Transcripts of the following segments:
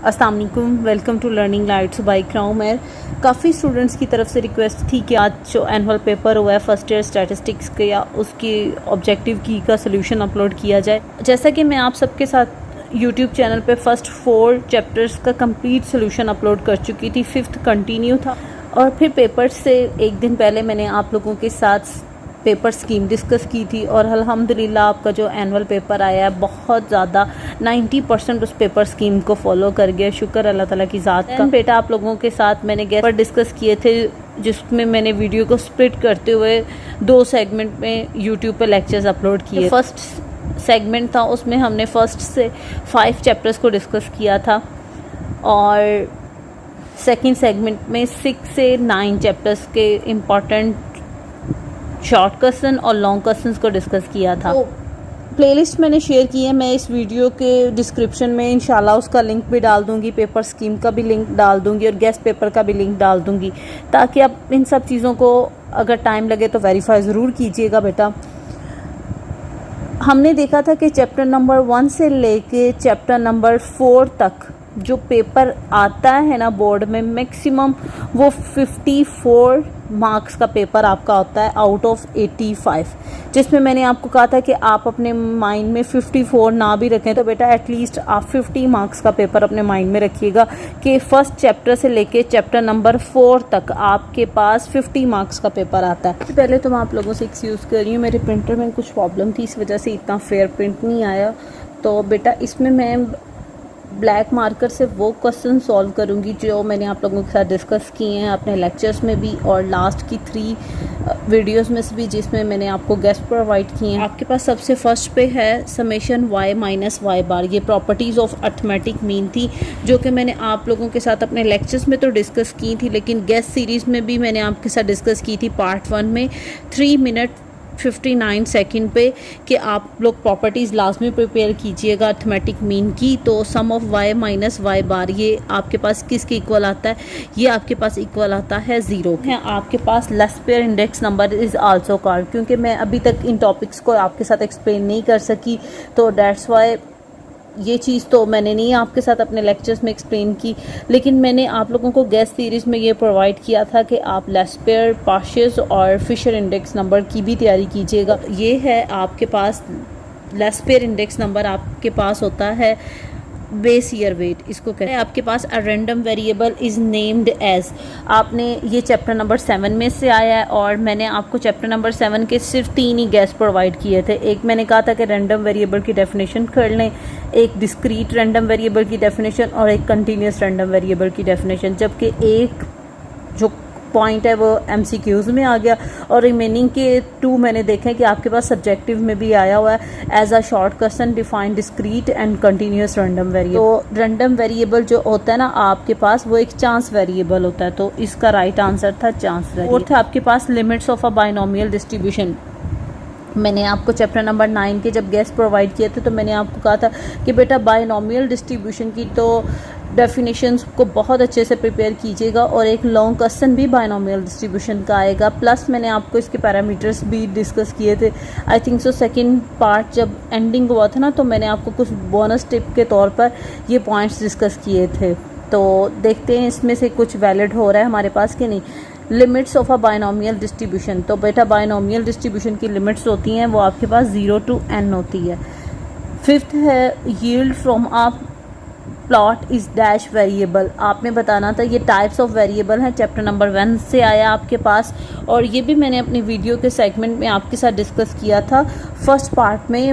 अस्सलाम वालेकुम, welcome to learning lights by Crown Air. काफ़ी स्टूडेंट्स की तरफ से रिक्वेस्ट थी कि आज जो एनुअल पेपर हुआ है फर्स्ट ईयर स्टैटिस्टिक्स के या उसकी ऑब्जेक्टिव की का सोल्यूशन अपलोड किया जाए। जैसा कि मैं आप सबके साथ यूट्यूब चैनल पे फर्स्ट 4 चैप्टर्स का कंप्लीट सोल्यूशन अपलोड कर चुकी थी, 5th कंटिन्यू था। और फिर पेपर से एक दिन पहले मैंने आप लोगों के साथ पेपर स्कीम डिस्कस की थी और अल्हम्दुलिल्लाह आपका जो एनुअल पेपर आया है बहुत ज़्यादा 90% उस पेपर स्कीम को फॉलो कर गया। शुक्र अल्लाह ताला की ज़ात का। बेटा आप लोगों के साथ मैंने पेपर डिस्कस किए थे जिसमें मैंने वीडियो को स्प्लिट करते हुए 2 सेगमेंट में यूट्यूब पे लेक्चर्स अपलोड किए। फर्स्ट सेगमेंट था उसमें हमने फर्स्ट से 5 चैप्टर्स को डिस्कस किया था और सेकंड सेगमेंट में 6 से 9 चैप्टर्स के इम्पॉर्टेंट शॉर्ट क्वेश्चन और लॉन्ग क्वेश्चंस को डिस्कस किया था। तो प्लेलिस्ट मैंने शेयर की है, मैं इस वीडियो के डिस्क्रिप्शन में इंशाल्लाह उसका लिंक भी डाल दूंगी, पेपर स्कीम का भी लिंक डाल दूंगी और गेस्ट पेपर का भी लिंक डाल दूंगी, ताकि आप इन सब चीज़ों को अगर टाइम लगे तो वेरीफाई ज़रूर कीजिएगा। बेटा हमने देखा था कि चैप्टर नंबर 1 से लेके चैप्टर नंबर 4 तक जो पेपर आता है ना बोर्ड में, मैक्सिमम वो 54 मार्क्स का पेपर आपका होता है आउट ऑफ 85, जिसमें मैंने आपको कहा था कि आप अपने माइंड में 54 ना भी रखें तो बेटा एटलीस्ट आप 50 मार्क्स का पेपर अपने माइंड में रखिएगा कि फर्स्ट चैप्टर से लेके चैप्टर नंबर 4 तक आपके पास 50 मार्क्स का पेपर आता है। पहले तो मैं आप लोगों से एक्सक्यूज़ कर रही हूँ, मेरे प्रिंटर में कुछ प्रॉब्लम थी, इस वजह से इतना फेयर प्रिंट नहीं आया। तो बेटा इसमें मैं ब्लैक मार्कर से वो क्वेश्चन सॉल्व करूंगी जो मैंने आप लोगों के साथ डिस्कस किए हैं अपने लेक्चर्स में भी और लास्ट की 3 वीडियोस में से भी, जिसमें मैंने आपको गेस्ट प्रोवाइड किए हैं। आपके पास सबसे फर्स्ट पे है समेशन y माइनस y बार, ये प्रॉपर्टीज़ ऑफ अर्थमेटिक मीन थी जो कि मैंने आप लोगों के साथ अपने लेक्चर्स में तो डिस्कस की थी, लेकिन गेस्ट सीरीज़ में भी मैंने आपके साथ डिस्कस की थी पार्ट 1 में 3 मिनट 59 सेकंड पे कि आप लोग प्रॉपर्टीज़ लाजमी प्रिपेयर कीजिएगा अर्थमेटिक मीन की। तो सम ऑफ y माइनस y बार ये आपके पास किसके इक्वल आता है, ये आपके पास इक्वल आता है 0 है। आपके पास Laspeyres index number is also called, क्योंकि मैं अभी तक इन टॉपिक्स को आपके साथ एक्सप्लेन नहीं कर सकी तो दैट्स वाई ये चीज़ तो मैंने नहीं आपके साथ अपने लेक्चर्स में एक्सप्लेन की, लेकिन मैंने आप लोगों को गेस्ट सीरीज़ में ये प्रोवाइड किया था कि आप लेस्पेयर, पार्शियस और फिशर इंडेक्स नंबर की भी तैयारी कीजिएगा। ये है आपके पास लेस्पेयर इंडेक्स नंबर, आपके पास होता है बेस ईयर वेट, इसको कहते हैं। आपके पास a random variable is named as, आपने ये चैप्टर नंबर 7 में से आया है और मैंने आपको चैप्टर नंबर 7 के सिर्फ 3 ही गेस्ट प्रोवाइड किए थे। एक मैंने कहा था कि रैंडम वेरिएबल की डेफिनेशन कर लें, एक डिस्क्रीट रैंडम वेरिएबल की डेफिनेशन और एक कंटिन्यूस रैंडम वेरिएबल की डेफिनेशन, जबकि एक जो पॉइंट है वो MCQs में आ गया और रिमेनिंग के 2 मैंने देखे कि आपके पास सब्जेक्टिव में भी आया हुआ है as a short question define discrete and continuous random variable. तो रैंडम वेरिएबल जो होता है ना आपके पास वो एक चांस वेरिएबल होता है, तो इसका राइट आंसर था चांस वेरिएबल। फोर्थ है आपके पास limits of a binomial distribution. मैंने आपको चैप्टर नंबर 9 के जब गेस्ट प्रोवाइड किए थे तो मैंने आपको कहा था कि बेटा बाइनोमियल डिस्ट्रीब्यूशन की तो डेफिनेशंस को बहुत अच्छे से प्रिपेयर कीजिएगा और एक लॉन्ग क्वेश्चन भी बाइनोमियल डिस्ट्रीब्यूशन का आएगा, प्लस मैंने आपको इसके पैरामीटर्स भी डिस्कस किए थे। I think so second part जब एंडिंग हुआ था ना तो मैंने आपको कुछ बोनस टिप के तौर पर ये पॉइंट्स डिस्कस किए थे, तो देखते हैं इसमें से कुछ वैलिड हो रहा है हमारे पास कि नहीं। Limits of a binomial distribution, तो बेटा बाइनोमियल डिस्ट्रीब्यूशन की लिमिट्स होती हैं वो आपके पास 0 to n होती है। फिफ्थ है yield from a plot is dash variable, आपने बताना था ये टाइप्स ऑफ वेरिएबल हैं, चैप्टर नंबर 1 से आया आपके पास और ये भी मैंने अपनी वीडियो के सेगमेंट में आपके साथ डिस्कस किया था फर्स्ट पार्ट में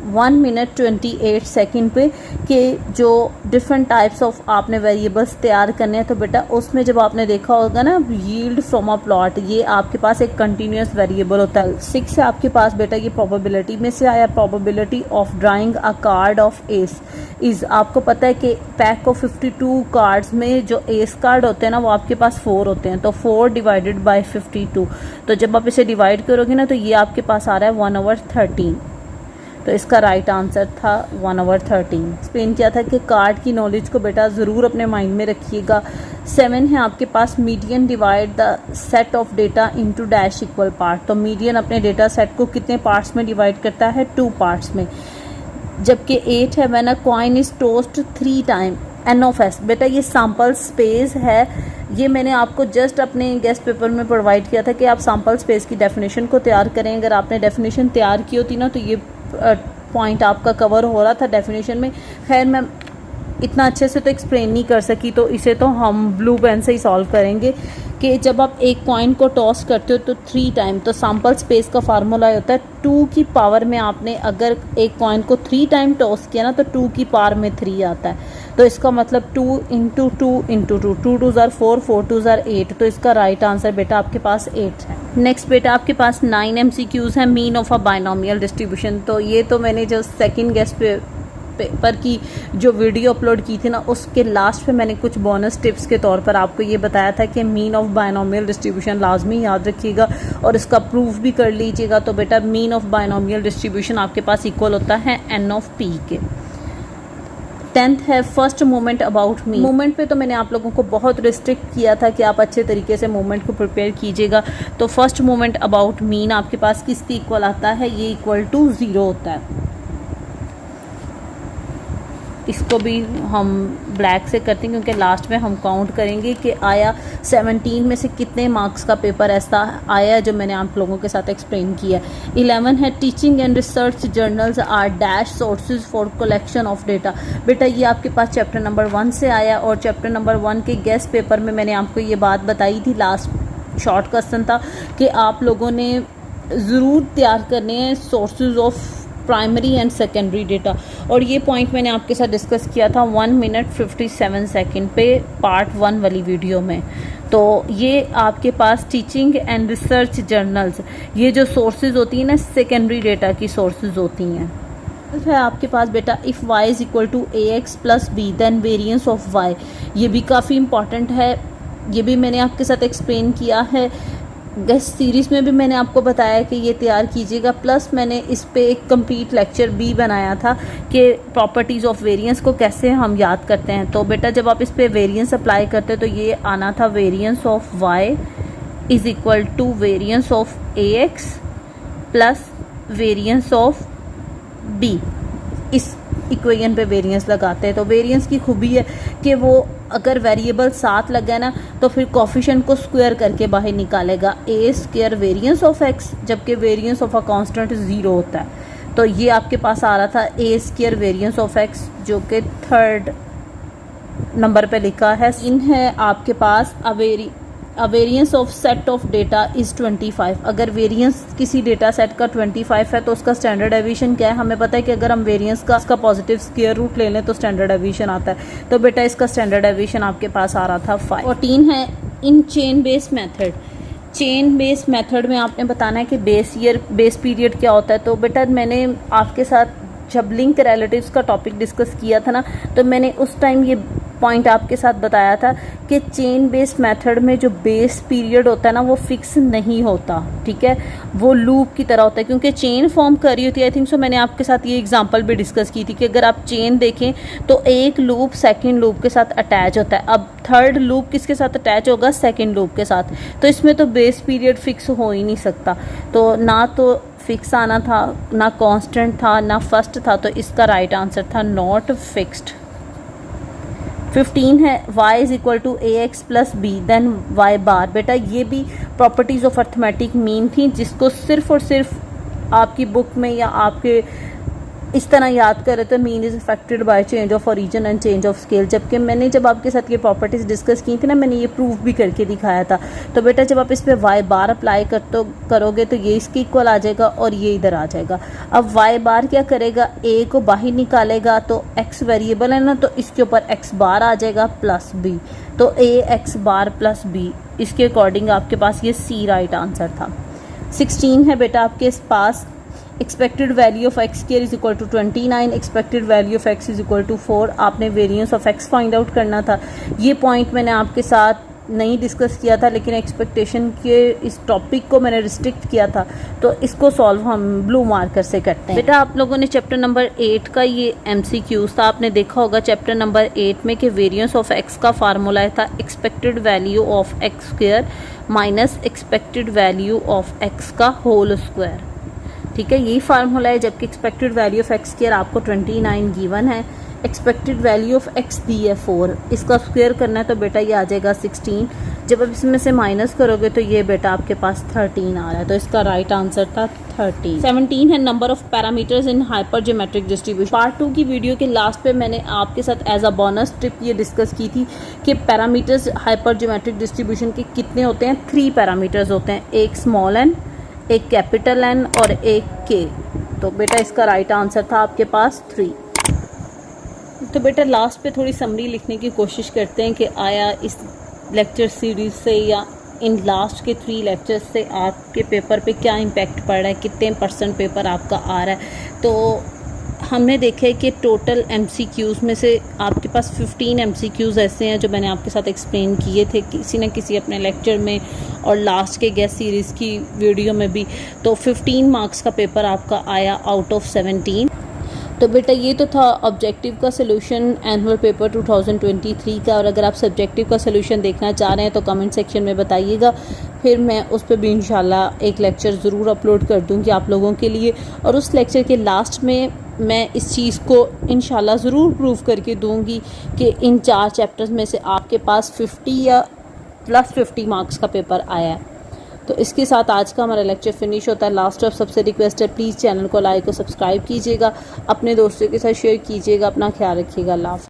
1 मिनट 28 सेकंड पे कि जो डिफरेंट टाइप्स ऑफ आपने वेरिएबल्स तैयार करने हैं। तो बेटा उसमें जब आपने देखा होगा ना यील्ड फ्रॉम अ प्लॉट, ये आपके पास एक कंटिन्यूस वेरिएबल होता है। 6 है आपके पास बेटा ये प्रोबेबिलिटी में से आया, probability of drawing a card of S is, आपको पता है कि पैक ऑफ 52 कार्ड्स में जो एस कार्ड होते हैं ना वो आपके पास 4 होते हैं, तो 4 डिवाइडेड बाय 52, तो जब आप इसे डिवाइड करोगे ना तो ये आपके पास आ रहा है 1/13, तो इसका राइट आंसर था 1/13। एक्सप्लेन किया था कि कार्ड की नॉलेज को बेटा ज़रूर अपने माइंड में रखिएगा। 7 है आपके पास median divide the set of data into dash equal part, तो मीडियन अपने डेटा सेट को कितने पार्ट्स में डिवाइड करता है 2 पार्ट्स में। जबकि 8 है when a coin is tossed 3 time, n of S. बेटा ये सैम्पल स्पेस है, ये मैंने आपको जस्ट अपने गेस्ट पेपर में प्रोवाइड किया था कि आप सैम्पल स्पेस की डेफिनेशन को तैयार करें। अगर आपने डेफिनेशन तैयार की होती ना तो ये पॉइंट आपका कवर हो रहा था डेफिनेशन में। खैर मैं इतना अच्छे से तो एक्सप्लेन नहीं कर सकी, तो इसे तो हम ब्लू पेन से ही सॉल्व करेंगे कि जब आप एक कॉइन को टॉस करते हो तो 3 टाइम, तो सैम्पल स्पेस का फार्मूला होता है 2 की पावर में आपने अगर एक कॉइन को 3 टाइम टॉस किया ना तो 2 की पावर में 3 आता है। तो इसका मतलब 2 इंटू 2 इंटू 2, 2 2 ज़ार 4, 4 2 ज़ार 8। तो इसका राइट आंसर बेटा आपके पास 8 है। नेक्स्ट बेटा आपके पास 9 MCQs है, mean of a binomial distribution. तो ये तो मैंने जो सेकेंड गेस्ट पेपर की जो वीडियो अपलोड की थी ना उसके लास्ट पे मैंने कुछ बोनस टिप्स के तौर पर आपको ये बताया था कि मीन ऑफ बायनोमियल डिस्ट्रीब्यूशन लाजमी याद रखिएगा और इसका प्रूफ भी कर लीजिएगा। तो बेटा मीन ऑफ बायनोमियल डिस्ट्रीब्यूशन आपके पास इक्वल होता है एन ऑफ पी के। 10th है first moment about me. Moment पे तो मैंने आप लोगों को बहुत रिस्ट्रिक्ट किया था कि आप अच्छे तरीके से मोमेंट को प्रिपेयर कीजिएगा। तो फर्स्ट मोमेंट अबाउट मीन आपके पास किसकी इक्वल आता है, ये इक्वल टू 0 होता है। इसको भी हम ब्लैक से करते हैं क्योंकि लास्ट में हम काउंट करेंगे कि आया 17 में से कितने मार्क्स का पेपर ऐसा आया जो मैंने आप लोगों के साथ एक्सप्लेन किया। 11 है teaching and research journals are dash sources for collection of data. बेटा ये आपके पास चैप्टर नंबर 1 से आया और चैप्टर नंबर 1 के गेस्ट पेपर में मैंने आपको ये बात बताई थी, लास्ट शॉर्ट क्वेश्चन था कि आप लोगों ने ज़रूर तैयार करने हैं sources of primary and secondary data. और ये पॉइंट मैंने आपके साथ डिस्कस किया था 1 मिनट 57 सेकेंड पे पार्ट 1 वाली वीडियो में। तो ये आपके पास टीचिंग एंड रिसर्च जर्नल्स, ये जो सोर्सेज होती हैं ना सेकेंडरी डेटा की सोर्सेज होती हैं। है आपके पास बेटा if y is equal to ax plus B then variance of y। ये भी काफ़ी इंपॉर्टेंट है, ये भी मैंने आपके साथ एक्सप्लेन किया है। गेस्ट सीरीज़ में भी मैंने आपको बताया कि ये तैयार कीजिएगा, प्लस मैंने इस पे एक कंप्लीट लेक्चर भी बनाया था कि प्रॉपर्टीज़ ऑफ वेरिएंस को कैसे हम याद करते हैं। तो बेटा जब आप इस पे वेरिएंस अप्लाई करते तो ये आना था variance of y is equal to variance of ax plus variance of b। इस इक्वेशन पे वेरिएंस लगाते हैं। तो वेरिएंस की खूबी है कि वो अगर वेरिएबल साथ लगा ना तो फिर कोफिशिएंट को स्क्वायर करके बाहर निकालेगा a square variance of x, जबकि वेरिएंस ऑफ अ कांस्टेंट 0 होता है। तो ये आपके पास आ रहा था a square variance of x जो कि 3rd नंबर पे लिखा है। इन है आपके पास variance of set of data is 25। अगर वेरिएंस किसी डेटा सेट का 25 है तो उसका स्टैंडर्ड डेविएशन क्या है, हमें पता है कि अगर हम वेरिएंस का इसका पॉजिटिव स्क्वायर रूट ले लें तो स्टैंडर्ड डेविएशन आता है। तो बेटा इसका स्टैंडर्ड डेविएशन आपके पास आ रहा था 5। 14 है in chain base method. Chain base method में आपने बताना है कि बेस पीरियड क्या होता है। तो बेटा मैंने आपके साथ जब लिंक रिलेटिव्स का टॉपिक डिस्कस किया था ना तो मैंने उस टाइम ये पॉइंट आपके साथ बताया था कि चेन बेस मेथड में जो बेस पीरियड होता है ना वो फिक्स नहीं होता, ठीक है, वो लूप की तरह होता है क्योंकि चेन फॉर्म कर रही होती है। आई थिंक सो मैंने आपके साथ ये एग्जांपल भी डिस्कस की थी कि अगर आप चेन देखें तो एक लूप सेकंड लूप के साथ अटैच होता है। अब 3rd लूप किसके साथ अटैच होगा, सेकंड लूप के साथ। तो इसमें तो बेस पीरियड फिक्स हो ही नहीं सकता। तो ना तो फिक्स आना था, ना कांस्टेंट था, ना फर्स्ट था। तो इसका राइट आंसर था नॉट फिक्स्ड। 15 है y is equal to ax plus B then y bar. बेटा ये भी प्रॉपर्टीज़ ऑफ अर्थमेटिक मीन थी जिसको सिर्फ और सिर्फ आपकी बुक में या आपके इस तरह याद कर रहे थे, mean is affected by change of origin and change of scale. जबकि मैंने जब आपके साथ ये प्रॉपर्टीज़ डिस्कस की थी ना मैंने ये प्रूफ भी करके दिखाया था। तो बेटा जब आप इस पर y बार अप्लाई करोगे तो ये इसके इक्वल आ जाएगा और ये इधर आ जाएगा। अब y बार क्या करेगा, a को बाहर निकालेगा तो x वेरिएबल है ना तो इसके ऊपर x बार आ जाएगा प्लस b। तो a x bar plus b, इसके अकॉर्डिंग आपके पास ये c राइट आंसर था। 16 है बेटा आपके पास expected value of x square is equal to 29, expected value of x is equal to 4। आपने variance of x find out करना था। ये पॉइंट मैंने आपके साथ नहीं डिस्कस किया था लेकिन एक्सपेक्टेशन के इस टॉपिक को मैंने रिस्ट्रिक्ट किया था। तो इसको सॉल्व हम ब्लू मार्कर से करते हैं। बेटा आप लोगों ने चैप्टर नंबर 8 का ये MCQs था, आपने देखा होगा चैप्टर नंबर 8 में कि वेरिएंस ऑफ एक्स का फार्मूला था expected value of x square minus expected value of x का होल स्क्वायर। ठीक है, यही फार्मूला है। जबकि expected value of x square आपको 29 गिवन है, एक्सपेक्टेड वैल्यू ऑफ x दी है 4, इसका स्क्वायर करना है तो बेटा ये आ जाएगा 16। जब आप इसमें से माइनस करोगे तो ये बेटा आपके पास 13 आ रहा है, तो इसका राइट आंसर था 13। 17 है number of parameters in hyper geometric distribution. Part 2 की वीडियो के लास्ट पे मैंने आपके साथ एज अ बोनस टिप ये डिस्कस की थी कि पैरामीटर्स हाइपर ज्योमेट्रिक डिस्ट्रीब्यूशन के कितने होते हैं। 3 पैरामीटर्स होते हैं, एक स्मॉल n, एक कैपिटल N और एक k। तो बेटा इसका राइट आंसर था आपके पास 3। तो बेटा लास्ट पे थोड़ी समरी लिखने की कोशिश करते हैं कि आया इस लेक्चर सीरीज़ से या इन लास्ट के 3 लेक्चर्स से आपके पेपर पे क्या इम्पैक्ट पड़ रहा है, कितने % पेपर आपका आ रहा है। तो हमने देखा है कि टोटल MCQs में से आपके पास 15 MCQs ऐसे हैं जो मैंने आपके साथ एक्सप्लेन किए थे किसी न किसी अपने लेक्चर में और लास्ट के गेस्ट सीरीज़ की वीडियो में भी। तो 15 मार्क्स का पेपर आपका आया आउट ऑफ 17। तो बेटा ये तो था ऑब्जेक्टिव का सलूशन एनुअल पेपर 2023 का। और अगर आप सब्जेक्टिव का सलूशन देखना चाह रहे हैं तो कमेंट सेक्शन में बताइएगा, फिर मैं उस पर भी इंशाल्लाह एक लेक्चर ज़रूर अपलोड कर दूँगी आप लोगों के लिए। और उस लेक्चर के लास्ट में मैं इस चीज़ को इंशाल्लाह ज़रूर प्रूव करके दूँगी कि इन 4 चैप्टर्स में से आपके पास 50 या प्लस 50 मार्क्स का पेपर आया है। तो इसके साथ आज का हमारा लेक्चर फिनिश होता है। लास्ट ऑफ सबसे रिक्वेस्ट है, प्लीज़ चैनल को लाइक और सब्सक्राइब कीजिएगा, अपने दोस्तों के साथ शेयर कीजिएगा। अपना ख्याल रखिएगा। अल्लाह हाफ़िज़।